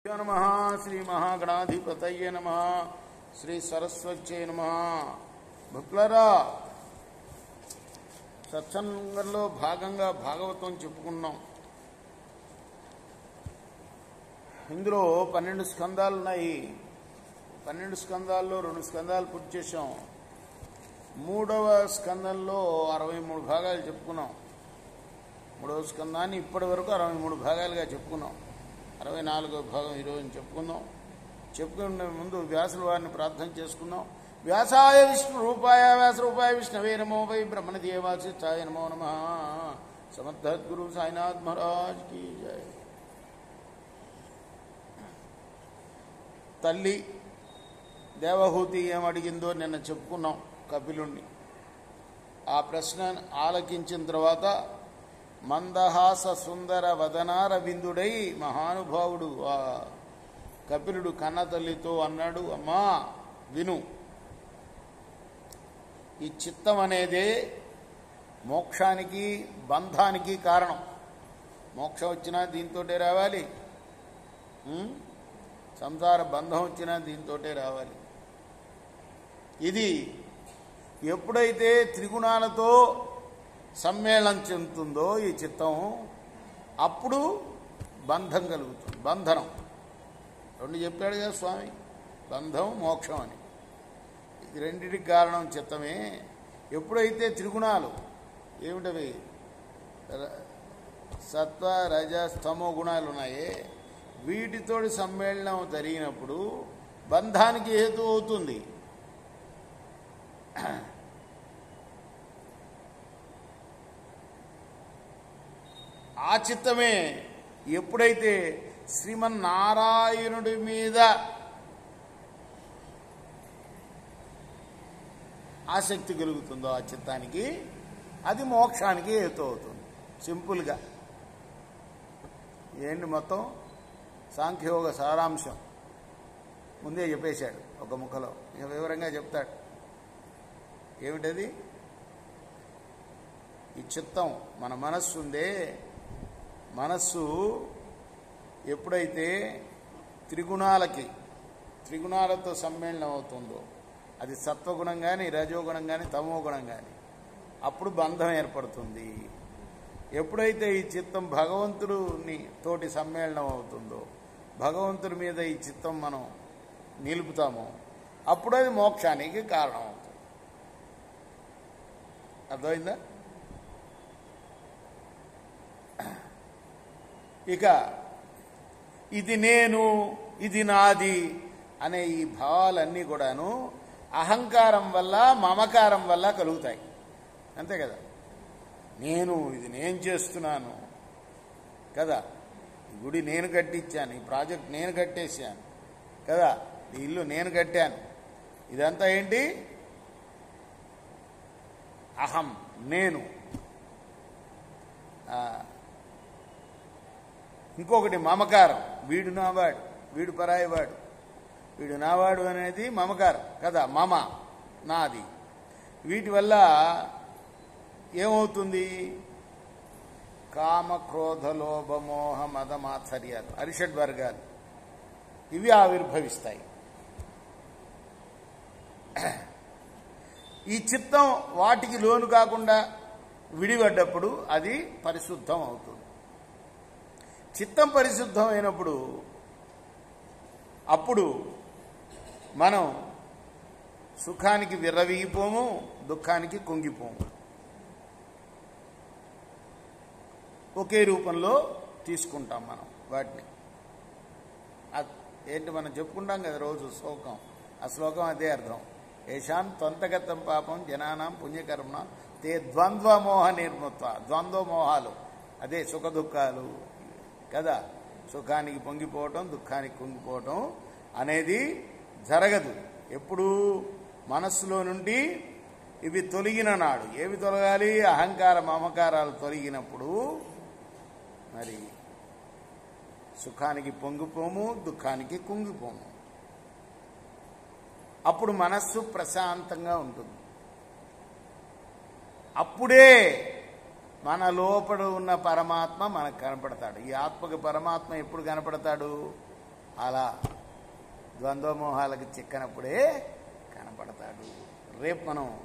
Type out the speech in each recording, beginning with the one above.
नमः श्री महागणाधिपतये नमः श्री सरस्वत्यै नमः భక్తులారా సత్సంగంలో భాగంగా భాగవతం చెప్పుకున్నాం. ఇందులో 12 స్కందాలు ఉన్నాయి. 12 స్కందాల్లో 2 స్కందాలు పూర్తి చేశాం. 3వ స్కందంలో 63 భాగాలు చెప్పుకున్నాం. 3వ స్కందాన్ని ఇప్పటి వరకు 63 భాగాలుగా చెప్పుకున్నాం. 64వ భాగం ఈరోజు చెప్పుకుందాం. చెప్పుకునే ముందు వ్యాసుల వారిని ప్రార్థన చేసుకుందాం. వ్యాసాయ విష్ణు రూపాయ వ్యాస రూపాయ విష్ణవే నమో వై బ్రహ్మణదేవాసిష్టాయ నమో నమః. సమర్థద్గురు సాయినాథ్ మహారాజ్ की जय. తల్లి దేవహూతి ఏమడిగిందో నిన్న చెప్పుకున్నాం కపిలుణ్ణి. ఆ ప్రశ్న ఆలకించిన తర్వాత మందహాస సుందర వదనార విందుడై మహానుభావుడు ఆ కపిలుడు కన్న తల్లితో అన్నాడు, అమ్మా విను, ఈ చిత్తం అనేదే మోక్షానికి బంధానికి కారణం. మోక్షం వచ్చినా దీంతోటే రావాలి, సంసార బంధం వచ్చినా దీంతోటే రావాలి. ఇది ఎప్పుడైతే త్రిగుణాలతో సమ్మేళనం చెందుతుందో ఈ చిత్తం, అప్పుడు బంధం కలుగుతుంది. బంధనం 2 చెప్పాడు కదా స్వామి, బంధం మోక్షం అని. ఇది రెండింటికి కారణం చిత్తమే. ఎప్పుడైతే త్రిగుణాలు ఏమిటవి, సత్వ రజ స్తమో గుణాలు ఉన్నాయే, వీటితోటి సమ్మేళనం జరిగినప్పుడు బంధానికి హేతు అవుతుంది. ఆ చిత్తమే ఎప్పుడైతే శ్రీమన్నారాయణుడి మీద ఆసక్తి కలుగుతుందో ఆ చిత్తానికి, అది మోక్షానికి హేతు అవుతుంది. సింపుల్గా ఏంటి మొత్తం సాంఖ్యయోగ సారాంశం ముందే చెప్పేశాడు ఒక ముఖలో. ఇక వివరంగా చెప్తాడు. ఏమిటది? ఈ చిత్తం మన మనస్సు ఉందే, మనస్సు ఎప్పుడైతే త్రిగుణాలతో సమ్మేళనం అవుతుందో, అది సత్వగుణం కానీ రజోగుణం కానీ తమో గుణం కానీ, అప్పుడు బంధం ఏర్పడుతుంది. ఎప్పుడైతే ఈ చిత్తం భగవంతుడిని తోటి సమ్మేళనం అవుతుందో, భగవంతుడి మీద ఈ చిత్తం మనం నిలుపుతామో, అప్పుడు అది మోక్షానికి కారణం అవుతుంది. అర్థమైందా? ఇక ఇది నేను, ఇది నాది అనే ఈ భావాలన్నీ కూడాను అహంకారం వల్ల మమకారం వల్ల కలుగుతాయి. అంతే కదా. ఇది నేను చేస్తున్నాను కదా, ఈ గుడి నేను కట్టించాను, ఈ ప్రాజెక్ట్ నేను కట్టేశాను కదా, ఈ ఇల్లు నేను కట్టాను, ఇదంతా ఏంటి? అహం, నేను. ఇంకొకటి మమకారం, వీడు నావాడు, వీడు పరాయివాడు, వీడు నావాడు అనేది మమకారం కదా, మమ, నాది. వీటి వల్ల ఏమవుతుంది? కామ క్రోధ లోభ మోహ మద మాత్సర్యాలు, అరిషడ్ వర్గాలు, ఇవి ఆవిర్భవిస్తాయి. ఈ చిత్తం వాటికి లోను కాకుండా విడిపడ్డప్పుడు అది పరిశుద్ధం అవుతుంది. చిత్తం పరిశుద్ధం అయినప్పుడు అప్పుడు మనం సుఖానికి విర్రవీగిపోము, దుఃఖానికి కుంగిపోము. ఒకే రూపంలో తీసుకుంటాం మనం వాటిని. ఏంటి మనం చెప్పుకుంటాం కదా రోజు శ్లోకం, ఆ శ్లోకం అదే అర్థం. ఏషాం త్వంతగతం పాపం జనానాం పుణ్యకర్మ తే ద్వంద్వమోహ నిర్ముత్వ. ద్వంద్వమోహాలు అదే సుఖ దుఃఖాలు కదా. సుఖానికి పొంగిపోవటం, దుఃఖానికి కుంగిపోవటం అనేది జరగదు. ఎప్పుడు మనస్సులో నుండి ఇవి తొలగిన నాడు. ఏవి తొలగాలి? అహంకార మమకారాలు తొలగినప్పుడు మరి సుఖానికి పొంగిపోము, దుఃఖానికి కుంగిపోము. అప్పుడు మనస్సు ప్రశాంతంగా ఉంటుంది. అప్పుడే మన లోపల ఉన్న పరమాత్మ మనకు కనపడతాడు. ఈ ఆత్మకి పరమాత్మ ఎప్పుడు కనపడతాడు? అలా ద్వంద్వమోహాలకు చిక్కనప్పుడే కనపడతాడు. రేపు మనం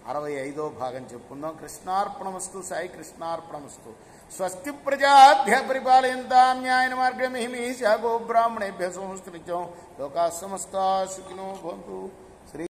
65వ భాగం చెప్పుకుందాం. కృష్ణార్పణమస్తు. సాయి కృష్ణార్పణమస్తు. స్వస్తి ప్రజాభ్య పరిపాలయంతాం న్యాయన మార్గమిహిమీశ గోబ్రాహ్మణేభ్య సోమస్తు నిత్యం. లోకా సమస్తా సుఖినో భవంతు.